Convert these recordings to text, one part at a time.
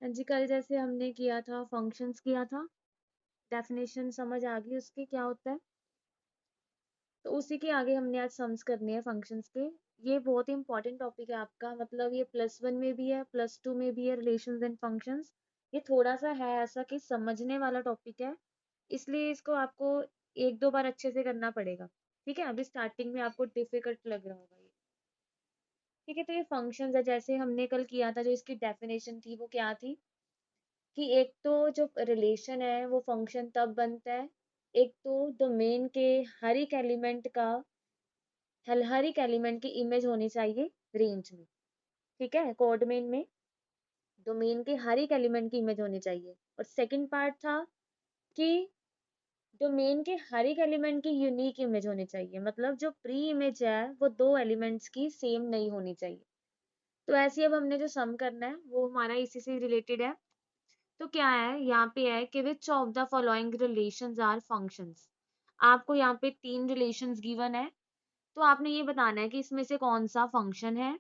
हाँ जी, कल जैसे हमने किया था फंक्शंस किया था, डेफिनेशन समझ आ गई उसकी क्या होता है। तो उसी के आगे हमने आज सम्स करने हैं फंक्शंस के। ये बहुत ही इंपॉर्टेंट टॉपिक है आपका, मतलब ये +1 में भी है, +2 में भी है, रिलेशंस एंड फंक्शंस। ये थोड़ा सा है ऐसा कि समझने वाला टॉपिक है, इसलिए इसको आपको एक दो बार अच्छे से करना पड़ेगा। ठीक है, अभी स्टार्टिंग में आपको डिफिकल्ट लग रहा होगा ये। ठीक है, तो ये फंक्शंस है जैसे हमने कल किया था, जो इसकी डेफिनेशन थी वो क्या थी कि एक तो जो रिलेशन है वो फंक्शन तब बनता है, एक तो डोमेन के हर एक एलिमेंट का हर एक एलिमेंट की इमेज होनी चाहिए रेंज में। ठीक है, कोडमेन में डोमेन के हर एक एलिमेंट की इमेज होनी चाहिए। और सेकंड पार्ट था कि डोमेन के हर एक एलिमेंट की यूनिक इमेज होनी चाहिए, मतलब जो प्री इमेज है वो दो एलिमेंट्स की सेम नहीं होनी चाहिए। तो ऐसे अब हमने जो सम करना है वो हमारा इसी से रिलेटेड है। तो क्या है यहाँ पे है कि which of the following relations are functions. आपको यहाँ पे 3 रिलेशंस गिवन है, तो आपने ये बताना है कि इसमें से कौन सा फंक्शन है,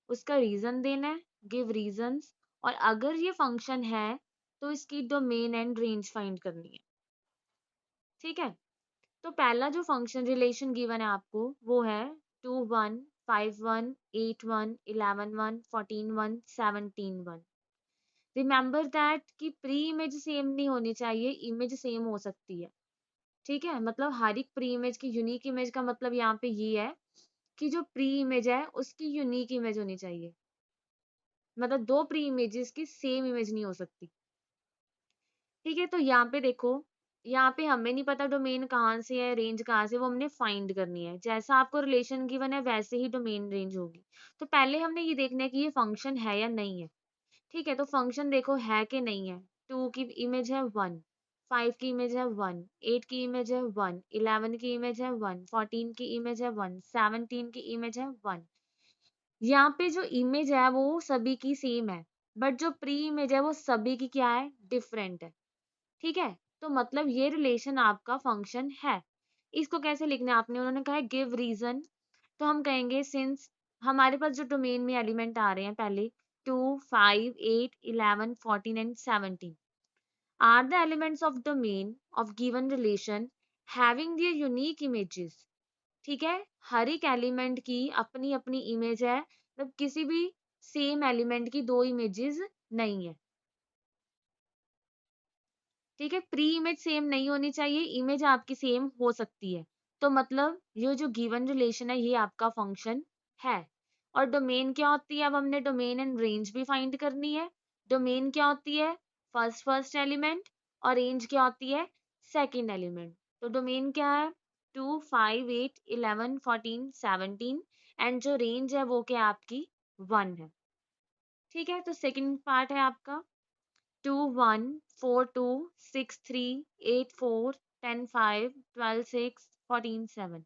उसका रीजन देना है, गिव रीजंस, और अगर ये फंक्शन है तो इसकी डोमेन एंड रेंज फाइंड करनी है। ठीक है, तो पहला जो फंक्शन रिलेशन गिवन है आपको वो है 2 1 5 1 8 1 11 1 14 1 17 1। रिमेंबर दैट कि प्री इमेज सेम नहीं होनी चाहिए, इमेज सेम हो सकती है। ठीक है, मतलब हर एक प्री इमेज की यूनिक इमेज का मतलब यहाँ पे ये है कि जो प्री इमेज है उसकी यूनिक इमेज होनी चाहिए, मतलब दो प्री इमेजेस की सेम इमेज नहीं हो सकती। ठीक है, तो यहाँ पे देखो, यहाँ पे हमें नहीं पता डोमेन कहाँ से है, रेंज कहाँ से, वो हमने फाइंड करनी है। जैसा आपको रिलेशन गिवन है वैसे ही डोमेन रेंज होगी। तो पहले हमने ये देखना है कि ये फंक्शन है या नहीं है। ठीक है, तो फंक्शन देखो है कि नहीं है। 2 की इमेज है 1, 5 की इमेज है 1, 8 की इमेज है 1, 11 की इमेज है 1, 14 की इमेज है 1, 17 की इमेज है 1। यहाँ पे जो इमेज है वो सभी की सेम है, बट जो प्री इमेज है वो सभी की क्या है, डिफरेंट है। ठीक है, तो मतलब ये रिलेशन आपका फंक्शन है। इसको कैसे लिखना है आपने, उन्होंने कहा है गिव रीजन। तो हम कहेंगे सिंस हमारे पास जो डोमेन में एलिमेंट आ रहे हैं पहले 2 5 8 11 14 and 17 are the elements of domain of given relation having their unique images। ठीक है, हर एक एलिमेंट की अपनी अपनी इमेज है, मतलब किसी भी सेम एलिमेंट की दो इमेजेस नहीं है। ठीक है, प्री इमेज सेम नहीं होनी चाहिए, इमेज आपकी सेम हो सकती है। तो मतलब ये जो गिवन रिलेशन है ये आपका फंक्शन है। और डोमेन क्या होती है, अब हमने डोमेन एंड रेंज भी फाइंड करनी है। डोमेन क्या होती है, फर्स्ट एलिमेंट, और रेंज क्या होती है, सेकंड एलिमेंट। तो डोमेन क्या है, 2 5 8 11 14 17, एंड जो रेंज है वो क्या आपकी 1 है। ठीक है, तो सेकंड पार्ट है आपका 2 1 4 2 6 3 8 4 10 5 12 6 14 7।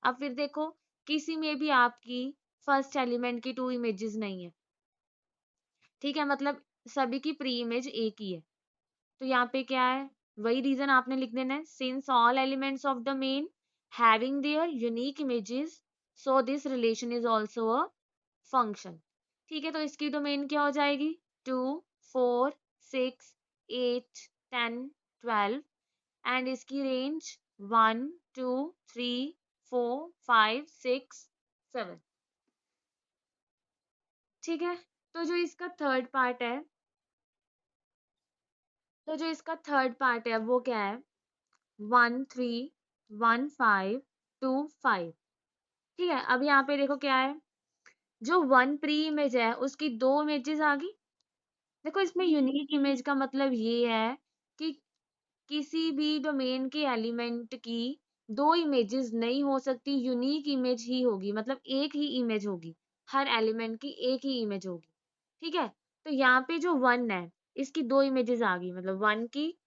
अब फिर देखो, किसी में भी आपकी फर्स्ट एलिमेंट की टू इमेजेस नहीं है। ठीक है, मतलब सभी की प्री इमेज एक ही है। तो यहाँ पे क्या है, वही रीजन आपने लिख देना है, since all elements of the main having their unique images, so this relation is also a function. ठीक है, तो इसकी डोमेन क्या हो जाएगी, 2 4 6 8 10 12, एंड इसकी रेंज 1 2 3 4 5 6 7। ठीक है, तो जो इसका थर्ड पार्ट है, वो क्या है, 1 3 1 5 2 5। ठीक है, अब यहाँ पे देखो क्या है, जो वन प्री इमेज है उसकी दो इमेजेस आ गई। देखो इसमें यूनिक इमेज का मतलब ये है कि किसी भी डोमेन के एलिमेंट की दो इमेजेस नहीं हो सकती, यूनिक इमेज ही होगी, मतलब एक ही इमेज होगी, हर एलिमेंट की एक ही इमेज होगी। ठीक है, तो यहाँ पे जो 1 है इसकी दो इमेजेस आ गई, मतलब 1 की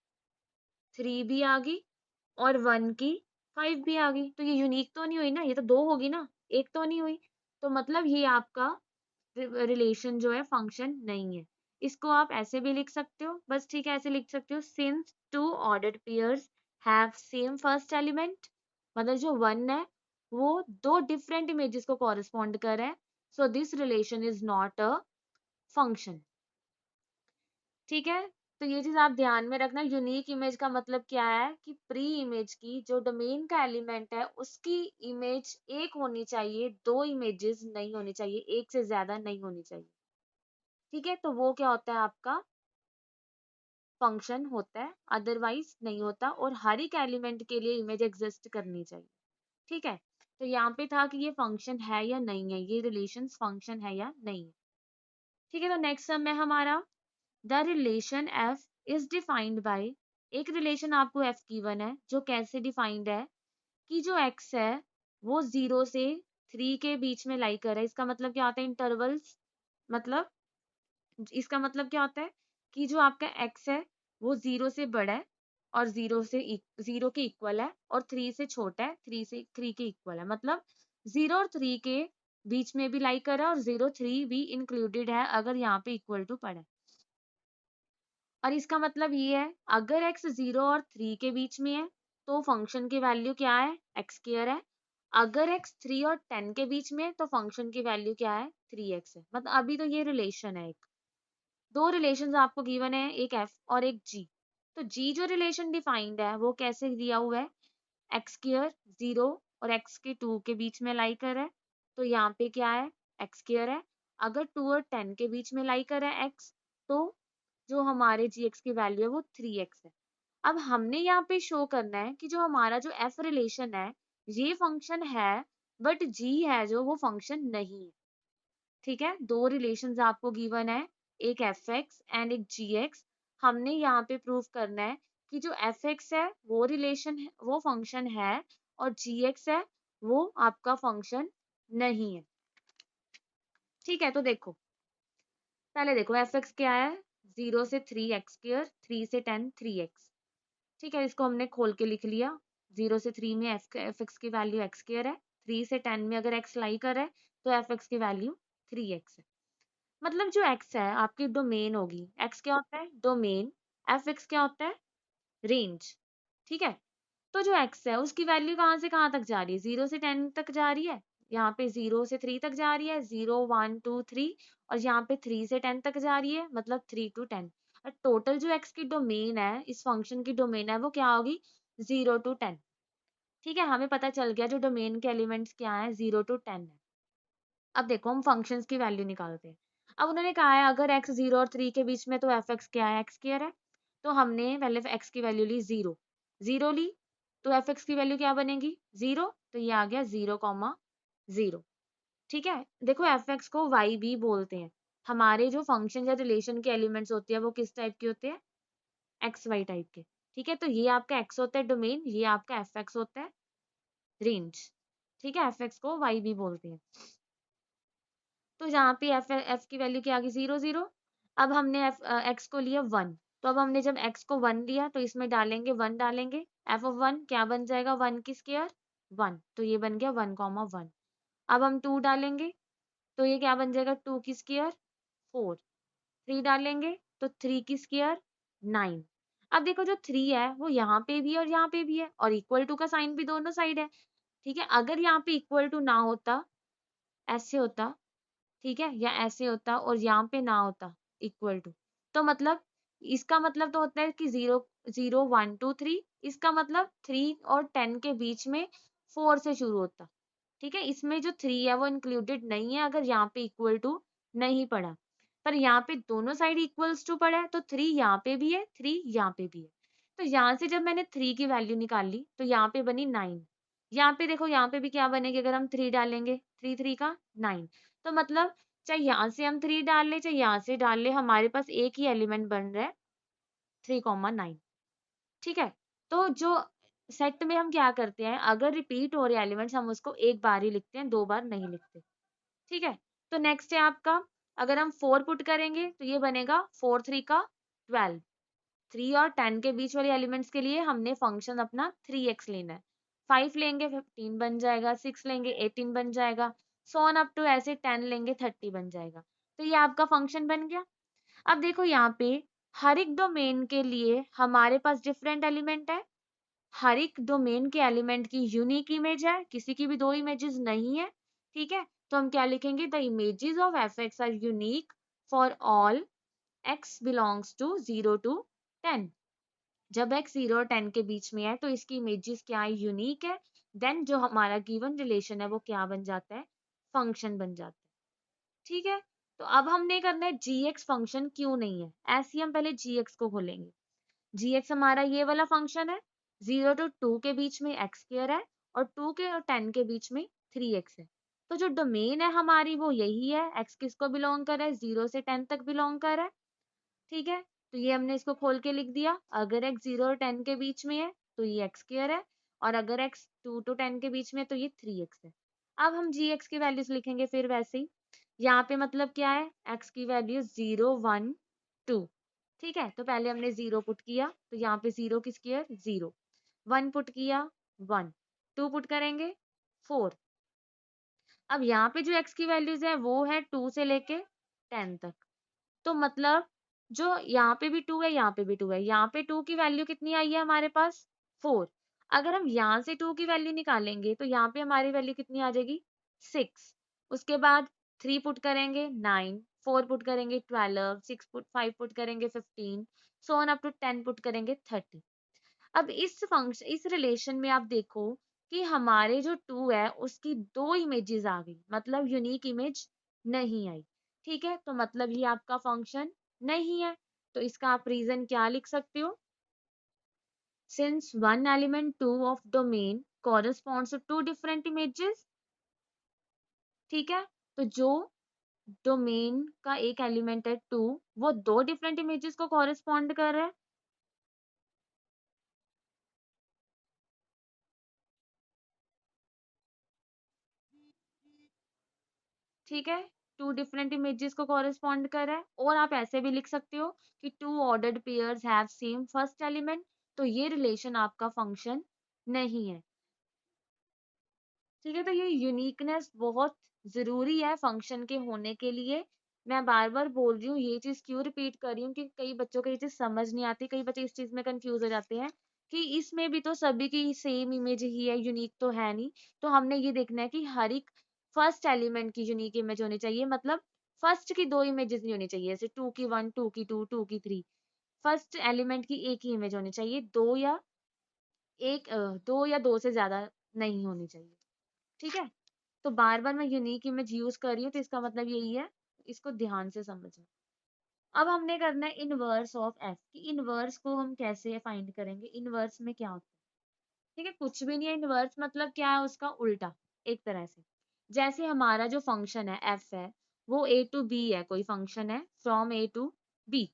3 भी आ गई और 1 की 5 भी आ गई। तो ये यूनिक तो नहीं हुई ना, ये तो दो होगी ना, एक तो नहीं हुई। तो मतलब ये आपका रिलेशन जो है फंक्शन नहीं है। इसको आप ऐसे भी लिख सकते हो, बस ठीक है, ऐसे लिख सकते हो, since to ordered pairs have same first element, मतलब जो 1 है वो दो डिफरेंट इमेजेस को कॉरेस्पॉन्ड कर रहा है, so this relation is not a function. ठीक है। तो ये चीज आप ध्यान में रखना, यूनिक इमेज का मतलब क्या है कि प्री इमेज की जो डोमेन का एलिमेंट है उसकी इमेज एक होनी चाहिए, दो इमेजेस नहीं होनी चाहिए, एक से ज्यादा नहीं होनी चाहिए। ठीक है, तो वो क्या होता है आपका फंक्शन होता है, अदरवाइज नहीं होता। और हर एक एलिमेंट के लिए इमेज एग्जिस्ट करनी चाहिए। ठीक है, तो यहाँ पे था कि ये फंक्शन है या नहीं है, ये रिलेशन फंक्शन है या नहीं है। ठीक है, तो नेक्स्ट सम है हमारा the relation F is defined by, एक रिलेशन आपको एफ गिवन है जो कैसे डिफाइंड है कि जो एक्स है वो 0 से 3 के बीच में लाई कर रहा है। इसका मतलब क्या होता है इंटरवल्स, मतलब इसका मतलब क्या होता है कि जो आपका एक्स है वो 0 से बड़ा है और 0 के इक्वल है, और 3 से छोटा है, 3 के इक्वल है। मतलब 0 और 3 के बीच में भी लाई कर रहा है, और 0 3 भी इंक्लूडेड है अगर यहाँ पे इक्वल टू पड़ा है। और इसका मतलब ये है अगर x 0 और 3 के बीच में है तो फंक्शन की वैल्यू क्या है, x स्क्वायर है। अगर x 3 और 10 के बीच में है तो फंक्शन की वैल्यू क्या है, 3x है। मतलब अभी तो ये रिलेशन है, एक दो रिलेशंस आपको गिवन है, एक f और एक g। तो g जो रिलेशन डिफाइंड है वो कैसे दिया हुआ है, एक्स स्क्वायर 0 और x के 2 के बीच में लाई कर है, तो यहाँ पे क्या है, एक्स स्क्वायर है। अगर 2 और 10 के बीच में लाई कर है x, तो जो हमारे gx की वैल्यू है वो 3x है। अब हमने यहाँ पे शो करना है कि जो हमारा जो f रिलेशन है ये फंक्शन है, बट g है जो वो फंक्शन नहीं है। ठीक है, दो रिलेशंस आपको गिवन है, एक एफ एक्स एंड एक जी एक्स। हमने यहाँ पे प्रूव करना है कि जो एफ एक्स है वो रिलेशन है, वो फंक्शन है, और जी एक्स है वो आपका फंक्शन नहीं है। ठीक है, तो देखो पहले देखो एफ एक्स क्या है, 0 से 3 एक्स स्क्वायर, 3 से 10 3x। ठीक है, इसको हमने खोल के लिख लिया। 0 से 3 में एफ एक्स की वैल्यू एक्स स्क्वायर है, 3 से 10 में अगर एक्स लाई कर है तो एफ एक्स की वैल्यू 3x है। मतलब जो x है आपकी डोमेन होगी, x क्या होता है डोमेन, एफ एक्स क्या होता है रेंज। ठीक है, तो जो x है उसकी वैल्यू कहाँ से कहाँ तक जा रही है, 0 से 10 तक जा रही है, यहाँ पे 0 से 3 तक जा रही है, 0 1 2 3, और यहाँ पे 3 से 10 तक जा रही है, मतलब 3 to 10। और टोटल जो x की डोमेन है, इस फंक्शन की डोमेन है, वो क्या होगी 0 to 10। ठीक है, हमें पता चल गया जो डोमेन के एलिमेंट्स क्या है, 0 to 10 है। अब देखो हम फंक्शंस की वैल्यू निकालते हैं। अब उन्होंने कहा है अगर x 0 और 3 के बीच में तो एफ एक्स क्या है, एक्स स्क्वायर है। तो हमने पहले x की वैल्यू ली 0 ली, तो एफ एक्स की वैल्यू क्या बनेगी 0, तो ये आ गया 0, 0। ठीक है, देखो एफ एक्स को वाई भी बोलते हैं। हमारे जो फंक्शन या रिलेशन के एलिमेंट्स होते हैं वो किस टाइप के होते हैं, एक्स वाई टाइप के। ठीक है, तो ये आपका एक्स होता है डोमेन, ये आपका एफ एक्स होता है रेंज। ठीक है, एफ एक्स को वाई भी बोलते हैं। तो यहाँ पे एफ की वैल्यू क्या आ गई 0 0। अब हमने एक्स को लिया 1, तो अब हमने जब एक्स को 1 लिया तो इसमें डालेंगे 1 डालेंगे, f(1) क्या बन जाएगा 1 की स्क्वायर 1, तो ये बन गया 1, 1। अब हम 2 डालेंगे तो ये क्या बन जाएगा 2 की स्क्वायर 4। 3 डालेंगे तो 3 की स्क्वायर 9। अब देखो जो 3 है वो यहाँ पे भी है और यहाँ पे भी है, और इक्वल टू का साइन भी दोनों साइड है। ठीक है, अगर यहाँ पे इक्वल टू ना होता, ऐसे होता, ठीक है, या ऐसे होता और यहाँ पे ना होता इक्वल टू, तो मतलब इसका मतलब तो होता है कि 0 0 1 2 3, इसका मतलब 3 और 10 के बीच में 4 से शुरू होता। ठीक है, इसमें जो 3 है वो इंक्लूडेड नहीं है अगर यहाँ पे इक्वल टू नहीं पड़ा, पर यहाँ पे दोनों साइड इक्वल्स टू पड़ा है, तो 3 यहाँ पे भी है 3 यहाँ पे भी है। तो यहाँ से जब मैंने 3 की वैल्यू निकाली तो यहाँ पे बनी 9। यहाँ पे देखो यहाँ पे भी क्या बनेगी, अगर हम 3 डालेंगे 3 3 का 9। तो मतलब चाहे यहाँ से हम 3 डाल ले चाहे यहाँ से डाल ले, हमारे पास एक ही एलिमेंट बन रहा है 3 9। ठीक है, तो जो सेट में हम क्या करते हैं, अगर रिपीट हो रहे एलिमेंट्स हम उसको एक बार ही लिखते हैं, दो बार नहीं लिखते। ठीक है, तो नेक्स्ट है आपका, अगर हम 4 पुट करेंगे तो ये बनेगा 4 3 का 12। 3 और 10 के बीच वाले एलिमेंट्स के लिए हमने फंक्शन अपना 3x लेना है। 5 लेंगे 15 बन जाएगा, 6 लेंगे 18 बन जाएगा, सो ऑन अप टू ऐसे 10 लेंगे 30 बन जाएगा। तो ये आपका फंक्शन बन गया। अब देखो यहाँ पे हर एक डोमेन के लिए हमारे पास डिफरेंट एलिमेंट है, हर एक डोमेन के एलिमेंट की यूनिक इमेज है, किसी की भी दो इमेजेस नहीं है। ठीक है, तो हम क्या लिखेंगे, the images of F X are unique for all x belongs to 0 to 10। जब x 0 और 10 के बीच में है तो इसकी इमेजेस क्या है, यूनिक है। देन जो हमारा गिवन रिलेशन है वो क्या बन जाता है, फंक्शन बन जाता है। ठीक है, तो अब हमने करना है gx फंक्शन क्यों नहीं है, ऐसे ही हम पहले gx को खोलेंगे। gx हमारा ये वाला फंक्शन है, 0 to 2 के बीच में x स्क्वायर है और 2 के और 10 के बीच में 3x है। तो जो डोमेन है हमारी वो यही है, x किसको बिलोंग कर रहा है, 0 से 10 तक बिलोंग कर रहा है। ठीक है, तो ये हमने इसको खोल के लिख दिया। अगर x 0 और 10 के बीच में है तो ये x स्क्वायर है, और अगर x 2 to 10 के बीच में है तो ये 3x है। अब हम gx की वैल्यूज लिखेंगे फिर वैसे ही। यहाँ पे मतलब क्या है, x की वैल्यू 0 1 2। ठीक है, तो पहले हमने 0 पुट किया तो यहाँ पे 0 की स्क्वायर 0, 1 पुट किया 1, 2 पुट करेंगे 4। अब यहाँ पे जो x की वैल्यूज है वो है 2 से लेके 10 तक। तो मतलब जो यहाँ पे भी 2 है, यहाँ पे भी 2 है, यहाँ पे 2 की वैल्यू कितनी आई है हमारे पास, 4। अगर हम यहाँ से 2 की वैल्यू निकालेंगे तो यहाँ पे हमारी वैल्यू कितनी आ जाएगी, 6। उसके बाद 3 पुट करेंगे 9, 4 पुट करेंगे 12, 6 पुट 5 पुट करेंगे 15, so on up to 10 put करेंगे 30। अब इस रिलेशन में आप देखो कि हमारे जो 2 है उसकी 2 इमेजेस आ गई, मतलब यूनिक इमेज नहीं आई। ठीक है, तो मतलब ये आपका फंक्शन नहीं है। तो इसका आप रीजन क्या लिख सकते हो, since one element 2 of domain corresponds to two different images. ठीक है, तो जो डोमेन का एक एलिमेंट है 2, वो 2 डिफरेंट इमेजेस को कॉरेस्पॉन्ड कर रहा है। ठीक है, 2 डिफरेंट इमेजेस को कॉरेस्पॉन्ड कर रहा है। और आप ऐसे भी लिख सकते हो कि 2 ordered pairs have same first element, तो ये रिलेशन आपका फंक्शन नहीं है। ठीक है, तो ये यूनिकनेस बहुत जरूरी है फंक्शन के होने के लिए। मैं बार बार बोल रही हूँ, ये चीज क्यों रिपीट कर रही हूँ कि कई बच्चों को ये चीज समझ नहीं आती, कई बच्चे इस चीज में कंफ्यूज हो जाते हैं कि इसमें भी तो सभी की सेम इमेज ही है, यूनिक तो है नहीं। तो हमने ये देखना है कि हर एक फर्स्ट एलिमेंट की यूनिक इमेज होनी चाहिए, मतलब फर्स्ट की 2 इमेजेस नहीं होनी चाहिए, जैसे 2 की 1, 2 की 2, 2 की 3। फर्स्ट एलिमेंट की एक ही इमेज होनी चाहिए, दो या दो से ज्यादा नहीं होनी चाहिए। ठीक है, तो बार बार मैं यूनिक इमेज यूज कर रही हूँ तो इसका मतलब यही है, इसको ध्यान से समझना। अब हमने करना है इनवर्स ऑफ एफ, कि इनवर्स को हम कैसे फाइंड करेंगे, इनवर्स में क्या होता है। ठीक है, कुछ भी नहीं है, इनवर्स मतलब क्या है, उसका उल्टा एक तरह से। जैसे हमारा जो फंक्शन है एफ है, वो ए टू बी है, कोई फंक्शन है फ्रॉम ए टू बी।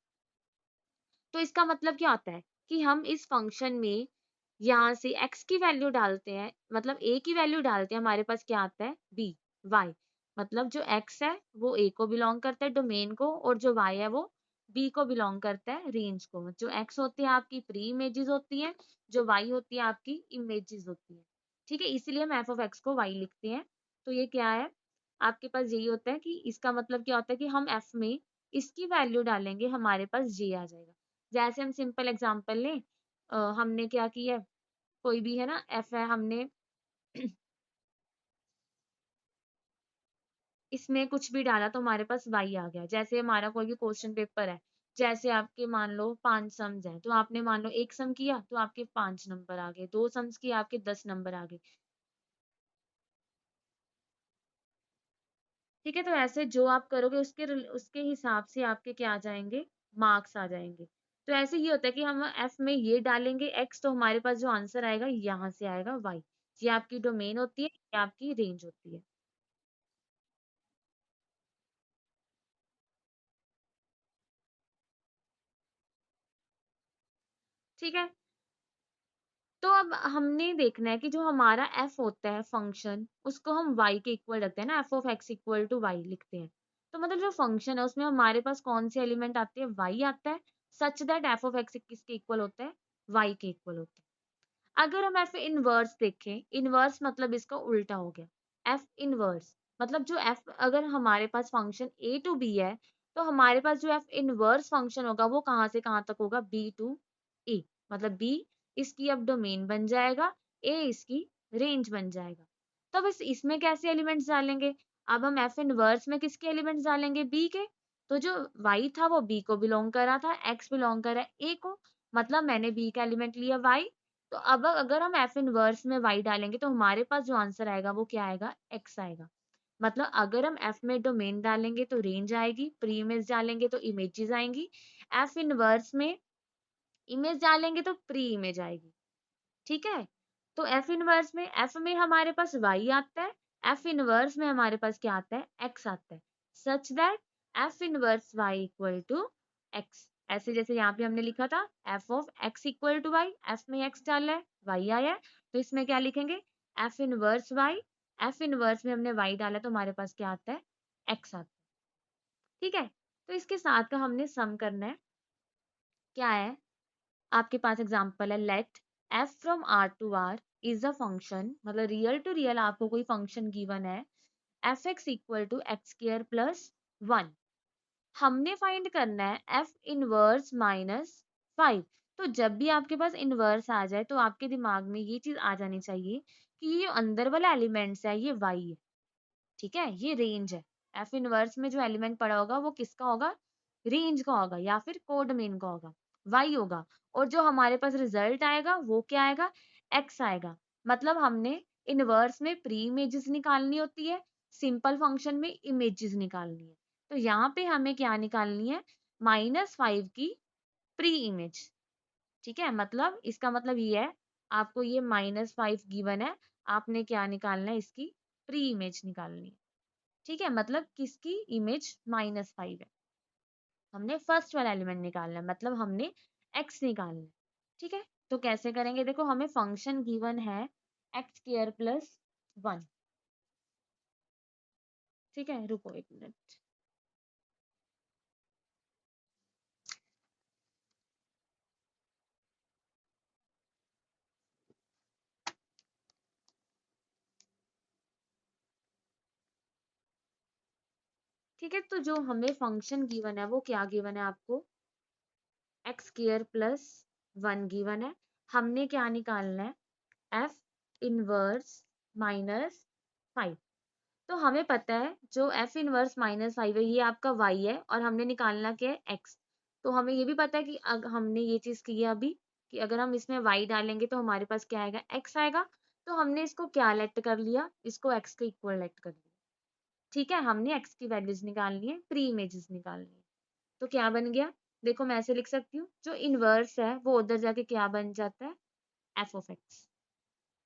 तो इसका मतलब क्या होता है कि हम इस फंक्शन में यहाँ से x की वैल्यू डालते हैं, मतलब a की वैल्यू डालते हैं, हमारे पास क्या आता है b, y। मतलब जो x है वो a को बिलोंग करता है डोमेन को, और जो y है वो b को बिलोंग करता है रेंज को। जो x होती है आपकी प्री इमेजेस होती है, जो y होती है आपकी इमेजेस होती है। ठीक है, इसीलिए हम f ऑफ x को y लिखते हैं। तो ये क्या है, आपके पास यही होता है कि इसका मतलब क्या होता है कि हम f में इसकी वैल्यू डालेंगे, हमारे पास j आ जाएगा। जैसे हम सिंपल एग्जांपल लें, हमने क्या किया है, कोई भी है ना एफ है, हमने इसमें कुछ भी डाला तो हमारे पास वाई आ गया। जैसे हमारा कोई भी क्वेश्चन पेपर है, जैसे आपके मान लो 5 सम्स हैं, तो आपने मान लो एक सम किया तो आपके 5 नंबर आ गए, 2 सम्स किए आपके 10 नंबर आ गए। ठीक है, तो ऐसे जो आप करोगे उसके हिसाब से आपके क्या आ जाएंगे, मार्क्स आ जाएंगे। तो ऐसे ये होता है कि हम एफ में ये डालेंगे एक्स, तो हमारे पास जो आंसर आएगा यहाँ से आएगा वाई। ये आपकी डोमेन होती है, ये आपकी रेंज होती है। ठीक है, तो अब हमने देखना है कि जो हमारा एफ होता है फंक्शन, उसको हम वाई के इक्वल रखते हैं ना, F of X equal to Y लिखते हैं। तो मतलब जो फंक्शन है उसमें हमारे पास कौन से एलिमेंट आते हैं, वाई आता है, such that F of x किसके इक्वल होता है, वाई के इक्वल होता है। अगर हम एफ इनवर्स देखें, इनवर्स मतलब इसका उल्टा हो गया, एफ इनवर्स मतलब जो एफ, अगर हमारे पास फंक्शन ए टू बी है, तो हमारे पास जो एफ इनवर्स फंक्शन होगा वो कहाँ से कहाँ तक होगा, बी टू ए। मतलब बी इसकी अब डोमेन बन जाएगा, ए इसकी रेंज बन जाएगा। तो बस इसमें कैसे एलिमेंट्स डालेंगे, अब हम एफ इनवर्स में किसके एलिमेंट्स डालेंगे, बी के। तो जो y था वो b को बिलोंग कर रहा था, x बिलोंग कर रहा है a को, मतलब मैंने b का एलिमेंट लिया y। तो अब अगर हम f इनवर्स में y डालेंगे तो हमारे पास जो आंसर आएगा वो क्या आएगा, x आएगा। मतलब अगर हम f में डोमेन डालेंगे तो रेंज आएगी, प्री इमेज डालेंगे तो इमेजेस आएंगी, f इनवर्स में इमेज डालेंगे तो प्री इमेज आएगी। ठीक है, तो f इनवर्स में f में हमारे पास y आता है, f इनवर्स में हमारे पास क्या आता है, x आता है, such that f inverse y equal to x। ऐसे जैसे यहाँ पे हमने लिखा था f of x equal to y, f में x डाला है, y आया है, तो इसमें क्या लिखेंगे, f inverse y, f inverse में हमने y डाला तो हमारे पास क्या आता है, x आता है। ठीक है, तो इसके साथ का हमने सम करना है, क्या है, आपके पास एग्जांपल है, let f from r to r is a function, मतलब रियल टू रियल आपको कोई फंक्शन गिवन है, fx equal to X square plus 1। हमने फाइंड करना है f इनवर्स माइनस 5। तो जब भी आपके पास इनवर्स आ जाए तो आपके दिमाग में ये चीज आ जानी चाहिए कि ये जो अंदर वाला एलिमेंट्स है ये y है। ठीक है, ये रेंज है, एफ इनवर्स में जो एलिमेंट पड़ा होगा वो किसका होगा, रेंज का होगा या फिर कोडमेन का होगा, वाई होगा। और जो हमारे पास रिजल्ट आएगा वो क्या आएगा, एक्स आएगा। मतलब हमने इनवर्स में प्री इमेजेस निकालनी होती है, सिंपल फंक्शन में इमेजेस निकालनी है। तो यहाँ पे हमें क्या निकालनी है, -5 की प्री इमेज। ठीक है, मतलब इसका मतलब ये है, आपको ये -5 गिवन है, आपने क्या निकालना है, इसकी प्री इमेज निकालनी है। ठीक है, मतलब किसकी इमेज -5 है, हमने फर्स्ट वाला एलिमेंट निकालना है, मतलब हमने x निकालना है। ठीक है, तो कैसे करेंगे, देखो हमें फंक्शन गिवन है एक्स स्क्वायर प्लस 1। ठीक है, रुको एक मिनट। ठीक है, तो जो हमें फंक्शन गिवन है वो क्या गिवन है आपको, एक्स स्क्वायर प्लस 1 गिवन है। हमने क्या निकालना है, एफ इनवर्स -5। तो हमें पता है जो एफ इनवर्स -5 है ये आपका y है, और हमने निकालना क्या है, x। तो हमें ये भी पता है कि हमने ये चीज की है अभी, कि अगर हम इसमें y डालेंगे तो हमारे पास क्या आएगा, x आएगा। तो हमने इसको क्या लेट कर लिया, इसको x के इक्वल लेट कर लिया। ठीक है, हमने x की वैल्यूज निकालनी है, प्री इमेजेस निकालनी है। तो क्या बन गया, देखो मैं ऐसे लिख सकती हूँ, जो इनवर्स है वो उधर जाके क्या बन जाता है, एफ ऑफ एक्स।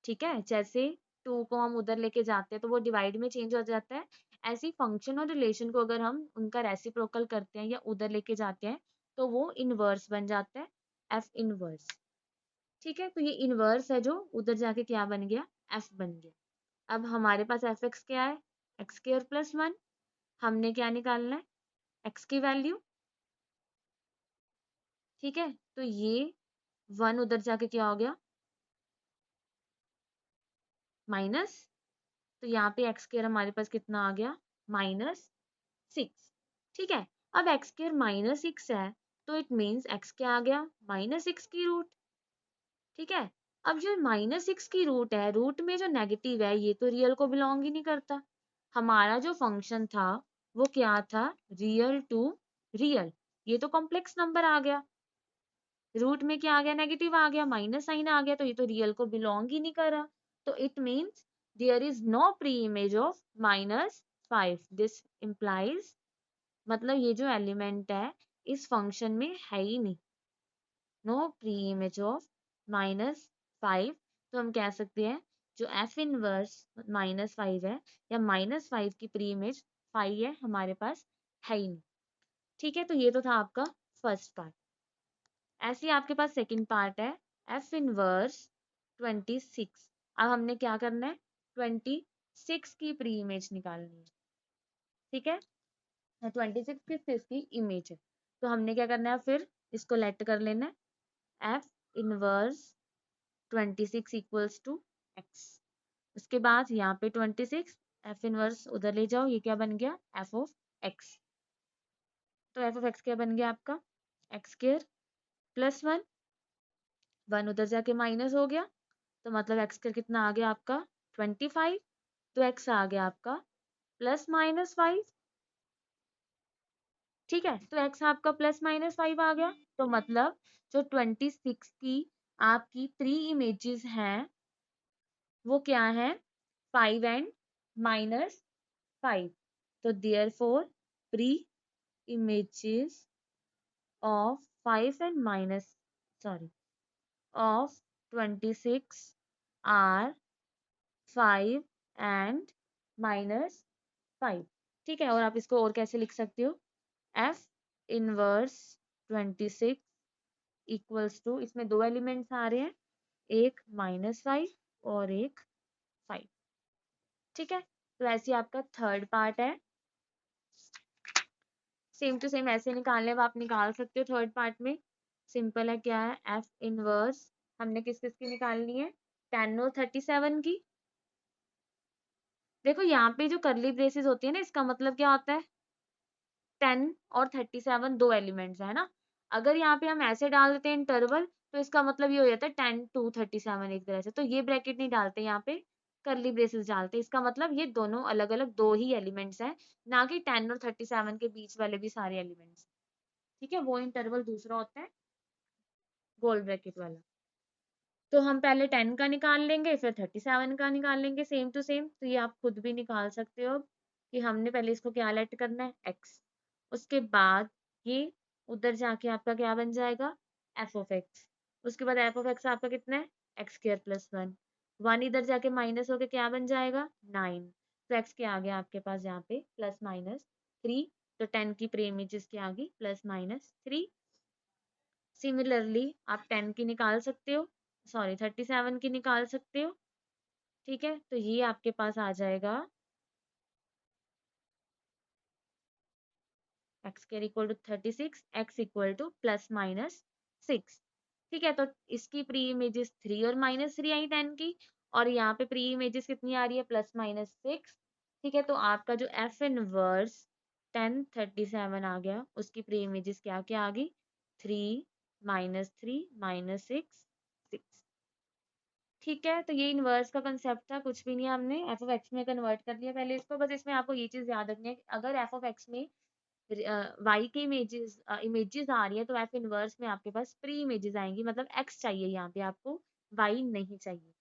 ठीक है, जैसे 2 को हम उधर लेके जाते हैं तो वो डिवाइड में चेंज हो जाता है, ऐसे ही फंक्शन और रिलेशन को अगर हम उनका रेसिप्रोकल करते हैं या उधर लेके जाते हैं तो वो इनवर्स बन जाता है, एफ इनवर्स। ठीक है, तो ये इनवर्स है जो उधर जाके क्या बन गया, एफ बन गया। अब हमारे पास एफ एक्स क्या है, एक्स स्क्वायर प्लस 1। हमने क्या निकालना है, एक्स की वैल्यू। ठीक है, तो ये 1 उधर जाके क्या हो गया, माइनस। तो यहाँ पे एक्स स्क्वायर हमारे पास कितना आ गया, -6। ठीक है, अब एक्स स्क्वायर -6 है तो इट मीन्स एक्स क्या आ गया, -6 की रूट। ठीक है, अब जो -6 की रूट है, रूट में जो नेगेटिव है ये तो रियल को बिलोंग ही नहीं करता। हमारा जो फंक्शन था वो क्या था, रियल टू रियल, ये तो कॉम्प्लेक्स नंबर आ गया, रूट में क्या आ गया, नेगेटिव आ गया, माइनस साइन आ गया, तो ये तो रियल को बिलोंग ही नहीं कर रहा। तो it means there is no pre image of -5। This implies, मतलब ये जो एलिमेंट है इस फंक्शन में है ही नहीं, नो प्री इमेज ऑफ -5। तो हम कह सकते हैं जो एफ इनवर्स -5 है या -5 की प्री इमेज 5 है, हमारे पास है ही नहीं। ठीक है, तो ये तो था आपका फर्स्ट पार्ट। ऐसे ही आपके पास सेकंड पार्ट है, एफ इनवर्स 26। अब हमने क्या करना है, 26 की प्री इमेज निकालनी है। ठीक है, 26 किस चीज की इमेज है, तो हमने क्या करना है, फिर इसको लेट कर लेना है, F inverse 26 equals to X. उसके बाद यहाँ पे 26, एफ इनवर्स उधर ले जाओ, ये क्या बन गया, एफ ऑफ एक्स। तो एफ ऑफ एक्स क्या बन गया आपका, एक्स स्क्वायर प्लस 1, 1 उधर जाके माइनस हो गया, तो मतलब एक्स स्क्वायर कितना आ गया आपका, 25। तो एक्स आ गया आपका +-5। ठीक है, तो x आपका +-5 आ गया। तो मतलब जो 26 की आपकी 3 इमेजेस हैं वो क्या है, 5 एंड -5। तो therefore pre images of 5 and minus sorry of 26 are 5 and -5। ठीक है, और आप इसको और कैसे लिख सकते हो, F इनवर्स 26 इक्वल्स टू, इसमें दो एलिमेंट्स आ रहे हैं, एक -5 और एक 5। ठीक है, तो ऐसे आपका थर्ड पार्ट है। सेम टू सेम ऐसे निकालने अब आप निकाल सकते हो थर्ड पार्ट में। सिंपल है, क्या है, एफ इनवर्स हमने किस किस की निकालनी है, 10 और 37 की। देखो यहाँ पे जो करली ब्रेसेस होती है ना, इसका मतलब क्या होता है, 10 और 37 दो एलिमेंट्स है ना। अगर यहाँ पे हम ऐसे डाल देते हैं इंटरवल, तो इसका मतलब ये हो जाता है 10 to 37 एक तरह से। तो ये ब्रैकेट नहीं डालते, यहाँ पे करली ब्रेसेस डालते। इसका मतलब ये दोनों अलग अलग दो ही एलिमेंट्स हैं, ना कि 10 और 37 के बीच वाले भी सारे एलिमेंट्स। ठीक है, वो इंटरवल दूसरा होता है, गोल्ड ब्रैकेट वाला। तो हम पहले 10 का निकाल लेंगे, फिर 37 का निकाल लेंगे, सेम टू सेम। तो ये आप खुद भी निकाल सकते हो कि हमने पहले इसको क्या लेट करना है, x। उसके बाद ये उधर जाके आपका क्या बन जाएगा, एफ ऑफ एक्स। उसके बाद एफ ऑफ एक्स आपका कितना है, x² + 1। 1 इधर जाके माइनस होके क्या बन जाएगा, 9। तो x के आगे आपके पास यहाँ पे +-3। तो 10 की प्री इमेजेस की आ गई +-3। सिमिलरली आप 10 की निकाल सकते हो, सॉरी 37 की निकाल सकते हो। ठीक है, तो ये आपके पास आ जाएगा x² = 36, x = +-6। ठीक है, तो इसकी प्री इमेजेस 3 और -3 आई 10 की, और यहाँ पे प्री इमेजेस कितनी आ रही है, +-6। ठीक है, तो आपका जो एफ इनवर्स 10 37 आ गया, उसकी प्री इमेजेस क्या क्या आ गई, 3 -3 -6 6। ठीक है, तो ये इन्वर्स का कंसेप्ट था, कुछ भी नहीं, हमने एफ ऑफ एक्स में कन्वर्ट कर लिया पहले इसको। बस इसमें आपको ये चीज याद रखनी है कि अगर एफ ऑफ एक्स में वाई की इमेजेस आ रही है, तो एफ इनवर्स में आपके पास प्री इमेजेस आएंगी, मतलब एक्स चाहिए यहाँ पे आपको, वाई नहीं चाहिए।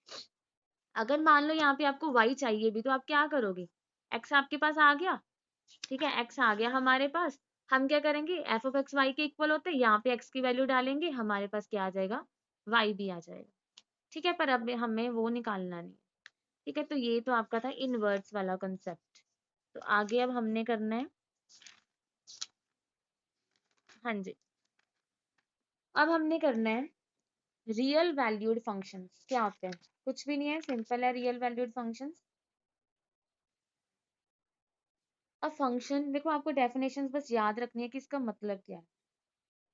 अगर मान लो यहाँ पे आपको वाई चाहिए भी, तो आप क्या करोगे, एक्स आपके पास आ गया। ठीक है, एक्स आ गया हमारे पास, हम क्या करेंगे, एफ ऑफ एक्स वाई के इक्वल होते हैं, यहाँ पे एक्स की वैल्यू डालेंगे, हमारे पास क्या आ जाएगा, वाई भी आ जाएगा। ठीक है, पर अब हमें वो निकालना नहीं। ठीक है, तो ये तो आपका था इनवर्स वाला कंसेप्ट। तो आगे अब हमने करना है, हाँ जी, अब हमने करना है रियल वैल्यूड फंक्शंस। क्या होते हैं, कुछ भी नहीं है, सिंपल है रियल वैल्यूड फंक्शंस। अब फंक्शन देखो, आपको डेफिनेशंस बस याद रखनी है कि इसका मतलब क्या है।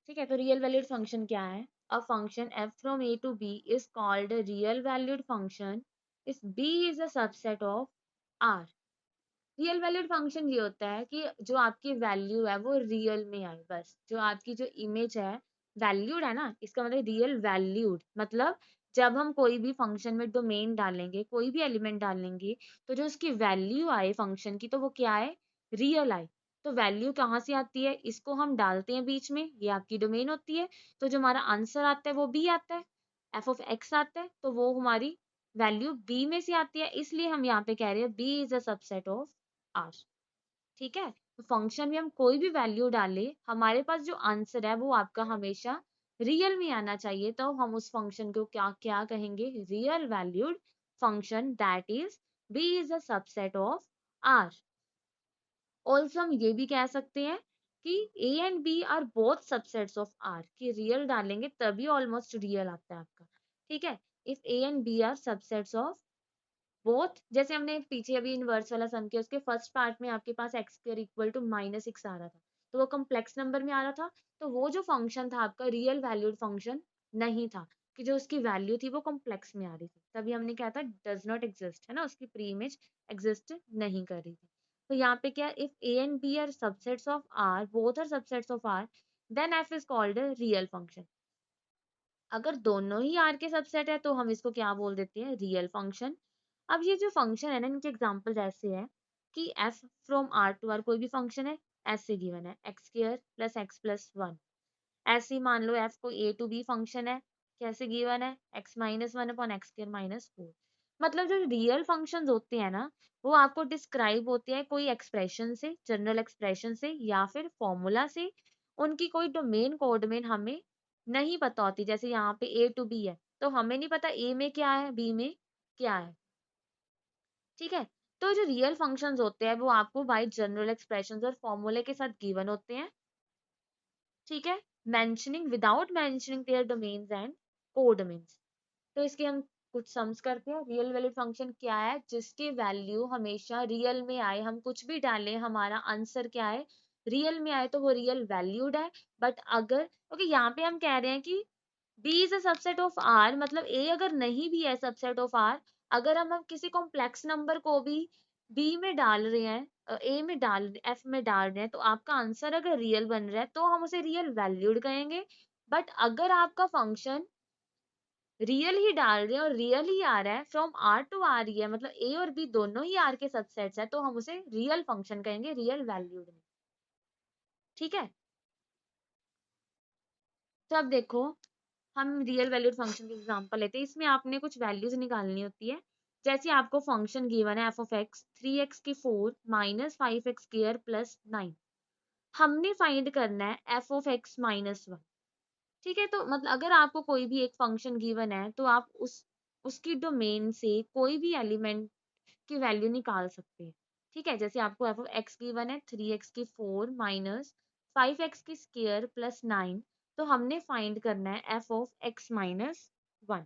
ठीक है, तो रियल वैल्यूड फंक्शन क्या है, a function f from a to b is called a real valued function if b is a subset of r। Real valued function ये होता है कि जो आपकी वैल्यू है वो रियल में आए, बस जो आपकी जो इमेज है वैल्यूड है ना, इसका मतलब रियल वैल्यूड, मतलब जब हम कोई भी फंक्शन में डोमेन डालेंगे, कोई भी एलिमेंट डालेंगे, तो जो उसकी वैल्यू आए फंक्शन की, तो वो क्या है, रियल आए। तो वैल्यू कहाँ से आती है, इसको हम डालते हैं बीच में, ये आपकी डोमेन होती है। तो जो हमारा आंसर आता है वो बी आता है, एफ ऑफ एक्स आता है, तो वो हमारी वैल्यू बी में से आती है, इसलिए हम यहाँ पे कह रहे हैं B is a subset of R. ठीक है, तो फंक्शन में हम कोई भी वैल्यू डाले, हमारे पास जो आंसर है वो आपका हमेशा रियल में आना चाहिए। तो हम उस फंक्शन को क्या क्या कहेंगे, real valued function, that is B is a subset of R. Also हम ये भी कह सकते हैं कि A and B are both subsets of R, कि रियल डालेंगे तभी ऑलमोस्ट रियल आता है आपका। ठीक है, if A and B are subsets of both, जैसे हमने पीछे अभी इनवर्स वाला सम किया, उसके फर्स्ट पार्ट में आपके पास x² = -6 आ रहा था, तो वो कॉम्प्लेक्स नंबर में आ रहा था। तो वो जो फंक्शन था आपका रियल वैल्यूड फंक्शन नहीं था, कि जो उसकी वैल्यू थी वो कॉम्प्लेक्स में आ रही थी, तभी हमने क्या था, डज नॉट एग्जिस्ट, है ना, उसकी प्री इमेज एग्जिस्ट नहीं कर रही थी। तो यहाँ पे क्या, if A and B are subsets of R, both are subsets of R, then F is called a real function. अगर दोनों ही आर के सबसेट है, तो हम इसको क्या बोल देते हैं, रियल फंक्शन। अब ये जो फंक्शन है ना, इनके एग्जांपल्स ऐसे है कि f from r to r कोई भी फंक्शन है, ऐसे गिवन है X square plus X plus one. ऐसे ही मान लो एफ को ए टू बी फंक्शन है, कैसे गिवन है x minus one upon x square minus four. मतलब जो रियल फंक्शंस होते हैं ना, वो आपको डिस्क्राइब होते हैं कोई एक्सप्रेशन से, जनरल एक्सप्रेशन से या फिर फॉर्मूला से। उनकी कोई डोमेन कोडमेन हमें नहीं पता होती। जैसे यहाँ पे ए टू बी है तो हमें नहीं पता ए में क्या है बी में क्या है। ठीक है, तो जो रियल फंक्शंस होते हैं वो आपको बाय जनरल एक्सप्रेशंस और फॉर्मूले के साथ गिवन होते हैं। ठीक है, mentioning without mentioning their domains and codomains. तो इसके हम कुछ सम्स करते हैं। रियल वैल्यूड फंक्शन क्या है? जिसकी वैल्यू हमेशा रियल में आए, हम कुछ भी डालें हमारा आंसर क्या है, रियल में आए तो वो रियल वैल्यूड है। बट अगर ओके यहाँ पे हम कह रहे हैं कि B is a subset of R, मतलब A अगर नहीं भी है सबसेट ऑफ R, अगर हम किसी कॉम्प्लेक्स नंबर को भी B में डाल रहे हैं, A में डाल F में डाल रहे हैं, तो आपका आंसर अगर रियल बन रहा है तो हम उसे रियल वैल्यूड कहेंगे। बट अगर आपका फंक्शन रियल ही डाल रहे हैं और रियल ही आ रहा है, फ्रॉम आर टू आर ही है, मतलब ए और बी दोनों ही आर के सबसेट्स है, तो हम उसे रियल फंक्शन कहेंगे, रियल वैल्यूड में। ठीक है, तो अब देखो हम रियल वैल्यूड फंक्शन की एग्जांपल लेते हैं। इसमें आपने कुछ वैल्यूज निकालनी होती है। जैसे आपको फंक्शन गिवन है एफ ऑफ एक्स 3x की 4 माइनस 5x स्क्वायर प्लस 9। हमने फाइंड करना है F of x minus one. ठीक है, तो मतलब अगर आपको कोई भी एक फंक्शन गिवन है तो आप उसकी डोमेन से कोई भी एलिमेंट की वैल्यू निकाल सकते हैं। ठीक है, जैसे आपको एफ ऑफ एक्स गिवन है 3x की 4 माइनस 5x की स्क्वायर प्लस 9, तो हमने फाइंड करना है F of x minus one.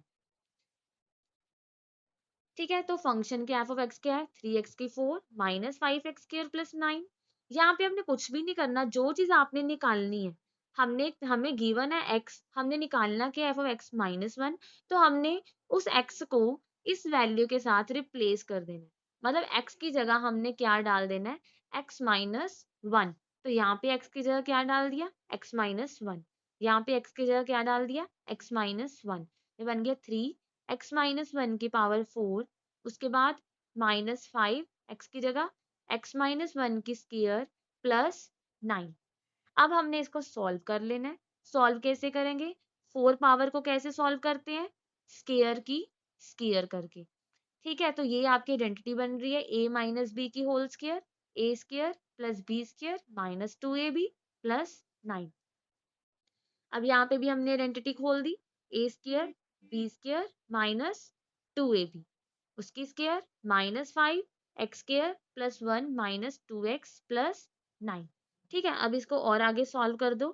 ठीक है, तो फंक्शन के एफ ऑफ एक्स क्या है 3x की 4 माइनस 5x स्क्वायर प्लस 9। यहाँ पे हमने कुछ भी नहीं करना, जो चीज आपने निकालनी है, हमने हमें गिवन है x, हमने निकालना क्या F of x minus one, तो हमने उस x को इस वैल्यू के साथ रिप्लेस कर देना है। मतलब x की जगह हमने क्या डाल देना है x माइनस वन। तो यहाँ पे x की जगह क्या डाल दिया x माइनस वन, यहाँ पे x की जगह क्या डाल दिया x माइनस वन। ये बन गया 3x माइनस वन की पावर 4, उसके बाद माइनस 5x की जगह x माइनस वन की स्क्वायर प्लस 9। अब हमने इसको सॉल्व कर लेना है। सॉल्व कैसे करेंगे? 4 पावर को कैसे सॉल्व करते हैं? स्क्वायर की स्क्वायर करके। ठीक है, तो ये आपकी आइडेंटिटी बन रही है a माइनस बी की whole square, a square plus b square minus 2ab plus 9। अब यहाँ पे भी हमने आइडेंटिटी खोल दी, a square b square minus 2ab, उसकी square minus 5x square plus 1 minus 2x plus 9। ठीक है, अब इसको और आगे सॉल्व कर दो।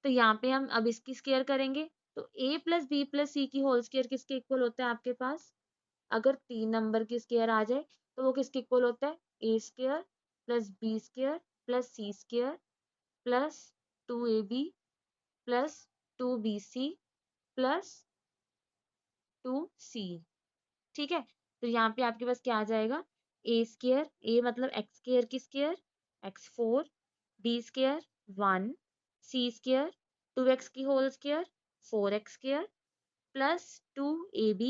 तो यहाँ पे हम अब इसकी स्क्वायर करेंगे, तो a प्लस बी प्लस सी की होल स्क्वायर किसके इक्वल होता है आपके पास? अगर 3 नंबर की स्क्वायर आ जाए तो वो किसके इक्वल होता है? a square plus B square plus C square plus 2ab plus 2bc plus 2c। ठीक है, तो यहाँ पे आपके पास क्या आ जाएगा? ए स्क्वायर, ए मतलब एक्स स्क्वायर की स्क्वायर एक्स 4, बी स्क्वायर 1, सी स्क्वायर 2x की whole square 4x square plus 2ab,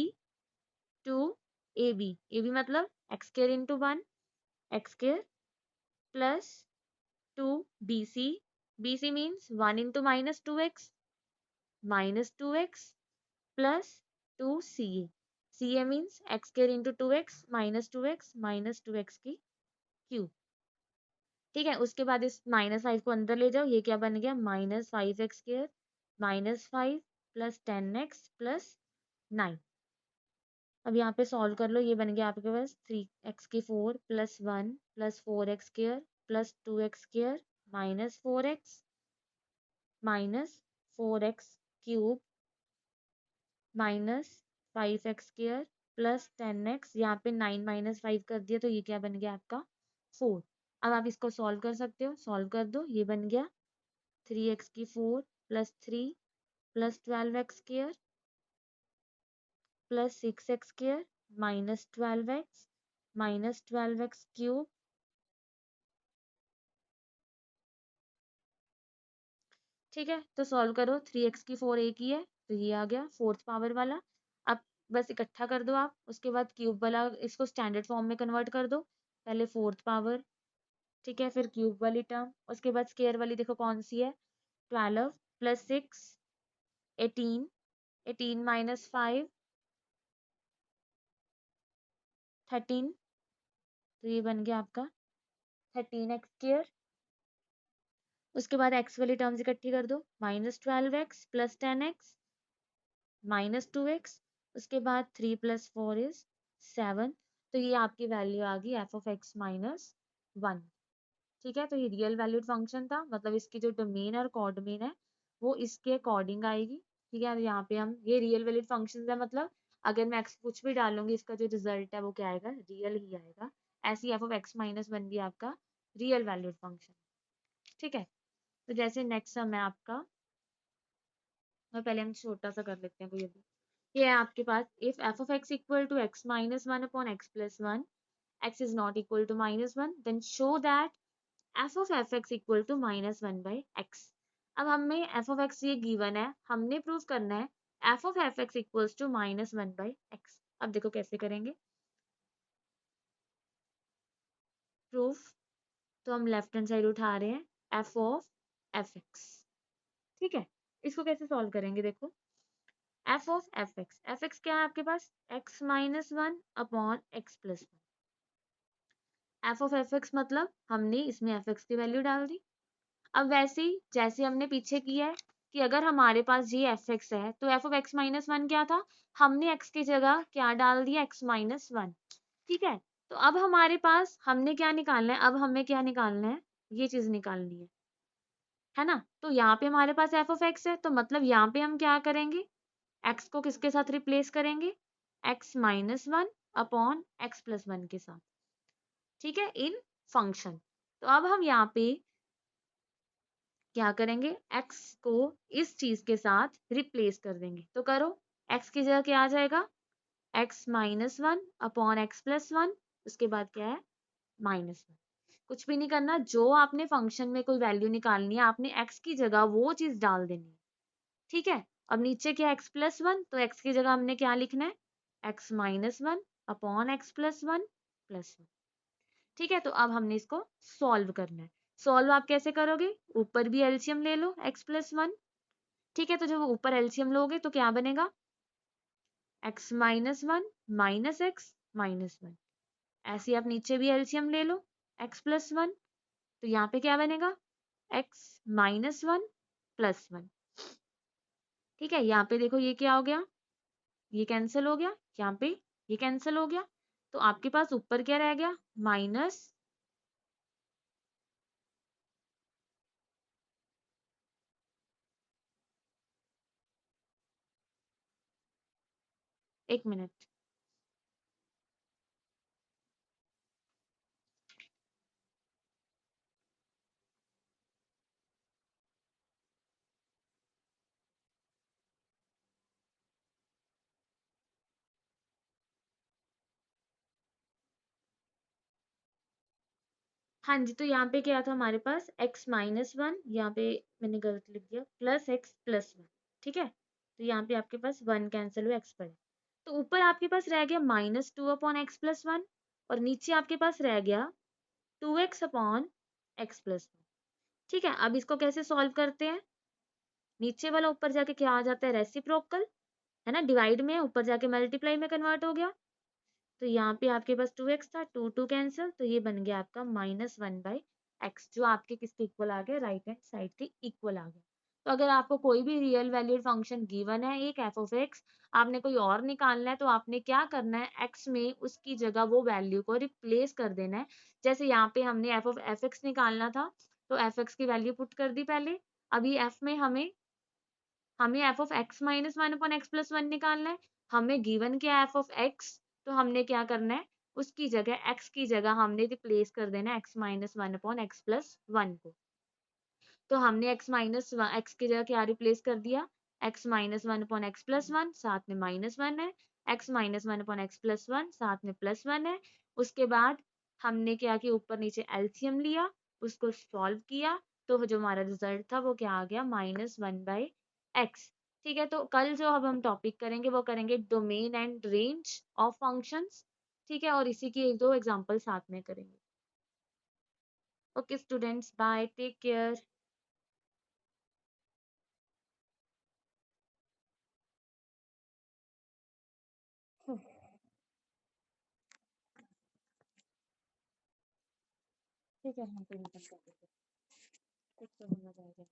2ab मतलब x square into 1 x square plus 2bc, bc means 1 into minus 2x minus 2x plus 2ca, ca means x square into 2x minus 2x की cube. ठीक है, उसके बाद इस minus 5 को अंदर ले जाओ, ये क्या बन गया minus 5x square minus 5 plus 10x plus 9। अब यहाँ पे सॉल्व कर लो, ये बन गया आपके पास 3x की 4 plus 1 plus 4x square plus 2x square minus 4x minus 4x cube minus 5x square plus 10x, यहाँ पे 9 माइनस 5 कर दिया तो ये क्या बन गया आपका 4। अब आप इसको सॉल्व कर सकते हो, सॉल्व कर दो, ये बन गया 3x की 4 plus 3 plus 12x square plus 6x square minus 12x cube. ठीक है, तो सॉल्व करो, 3x की 4 एक ही है तो ये आ गया फोर्थ पावर वाला। अब बस इकट्ठा कर दो आप, उसके बाद क्यूब वाला इसको स्टैंडर्ड फॉर्म में कन्वर्ट कर दो। पहले फोर्थ पावर, ठीक है, फिर क्यूब वाली टर्म, उसके बाद स्केयर वाली देखो कौन सी है, 12 प्लस 6 18, 18 माइनस 5 13, तो ये बन गया आपका 13x²। उसके बाद x वाली टर्म्स इकट्ठी कर दो, -12x प्लस 10x -2x, उसके बाद 3 + 4 = 7, तो ये आपकी वैल्यू आ गई f(x−1). ठीक है, तो ये रियल वैल्यूड फंक्शन था, मतलब इसकी जो डोमेन और कोऑर्डिनेट है वो इसके अकॉर्डिंग आएगी। ठीक है, यहाँ पे हम ये रियल वैल्यूड फंक्शन है, मतलब अगर मैं x कुछ भी डालूंगी इसका जो रिजल्ट है वो क्या आएगा, रियल ही आएगा। ऐसे ही f(x−1) भी आपका रियल वैल्यूड फंक्शन। ठीक है, तो जैसे नेक्स्ट सम है आपका, और पहले हम छोटा सा कर लेते हैं कोई अभी। ये है आपके पास, if f(x = x−1/x+1, x is not equal to -1, then show that f(x = -1/x)। अब हमें f(x) ये गिवन है, हमने प्रूव करना है f(x = -1/x)। अब देखो कैसे करेंगे प्रूफ, तो हम लेफ्ट हैंड साइड उठा रहे हैं f(f(x)। ठीक है, इसको कैसे सॉल्व करेंगे, देखो f(f(x) क्या है आपके पास, x-1/x+1। f(f(x) मतलब हमने इसमें fx की वैल्यू डाल दी। अब वैसे ही जैसे हमने पीछे किया है कि अगर हमारे पास ये fx है तो f(x−1) क्या था, हमने x की जगह क्या डाल दिया, x-1। ठीक है, तो अब हमारे पास हमने क्या निकालना है, अब हमें क्या निकालना है, ये चीज निकालनी है ना। तो यहाँ पे हमारे पास f(x) है, तो मतलब यहाँ पे हम क्या करेंगे, x को किसके साथ रिप्लेस करेंगे, x-1/x+1 के साथ। ठीक है, इन फंक्शन। तो अब हम यहाँ पे क्या करेंगे, x को इस चीज के साथ रिप्लेस कर देंगे, तो करो, x की जगह क्या आ जाएगा, x-1/x+1, उसके बाद क्या है, -1। कुछ भी नहीं करना, जो आपने फंक्शन में कोई वैल्यू निकालनी है आपने x की जगह वो चीज डाल देनी है। ठीक है, अब नीचे क्या x+1, तो x की जगह हमने क्या लिखना है, x-1/x+1+1। ठीक है, तो अब हमने इसको सॉल्व करना है। सॉल्व आप कैसे करोगे, ऊपर भी एलसीएम ले लो x+1। ठीक है, तो जब ऊपर एलसीएम लोगे तो क्या बनेगा, x-1 -x-1। ऐसे ही आप नीचे भी एलसीएम ले लो x+1, तो यहाँ पे क्या बनेगा, x-1+1। ठीक है, यहाँ पे देखो ये क्या हो गया, ये कैंसिल हो गया, यहाँ पे ये कैंसिल हो गया, तो आपके पास ऊपर क्या रह गया, माइनस, एक मिनट, हाँ जी, तो यहाँ पे क्या था हमारे पास, x-1, यहाँ पे मैंने गलत लिख दिया, +x+1। ठीक है, तो यहाँ पे आपके पास 1 कैंसिल हुआ, x पर, तो ऊपर आपके पास रह गया -2/x+1, और नीचे आपके पास रह गया 2x/x+1। ठीक है, अब इसको कैसे सॉल्व करते हैं, नीचे वाला ऊपर जाके क्या आ जाता है, रेसिप्रोकल, है ना, डिवाइड में ऊपर जाके मल्टीप्लाई में कन्वर्ट हो गया, तो यहाँ पे आपके पास 2x था, 2 कैंसिल, तो ये बन गया आपका -1/x, जो आपके किसके इक्वल आ गया, राइट हैंड साइड के इक्वल आ गया। तो अगर आपको कोई भी रियल वैल्यूड फंक्शन गिवन है एक f(x), आपने कोई और निकालना है, तो आपने क्या करना है, x में उसकी जगह वो वैल्यू को रिप्लेस कर देना है। जैसे यहाँ पे हमने f(x) निकालना था, तो f(x) की वैल्यू पुट कर दी पहले। अभी f में हमें f(x−1/x+1) निकालना है, हमें गिवन क्या है f(x), तो हमने क्या करना है, उसकी जगह x की जगह हमने रिप्लेस कर देना है x-1/x+1 को। तो हमने x की जगह क्या रिप्लेस कर दिया, x-1/x+1, साथ में -1 है, x-1/x+1 साथ में +1 है। उसके बाद हमने क्या किया, ऊपर नीचे एलसीएम लिया, उसको सॉल्व किया, तो जो हमारा रिजल्ट था वो क्या आ गया, -1/x। ठीक है, तो कल जो अब हम टॉपिक करेंगे वो करेंगे domain and range of functions. ठीक है, और इसी की 1-2 एग्जांपल साथ में करेंगे। Okay students, bye, take care. ठीक है, हम पेमेंट कर देते हैं। कुछ तो होना चाहिए।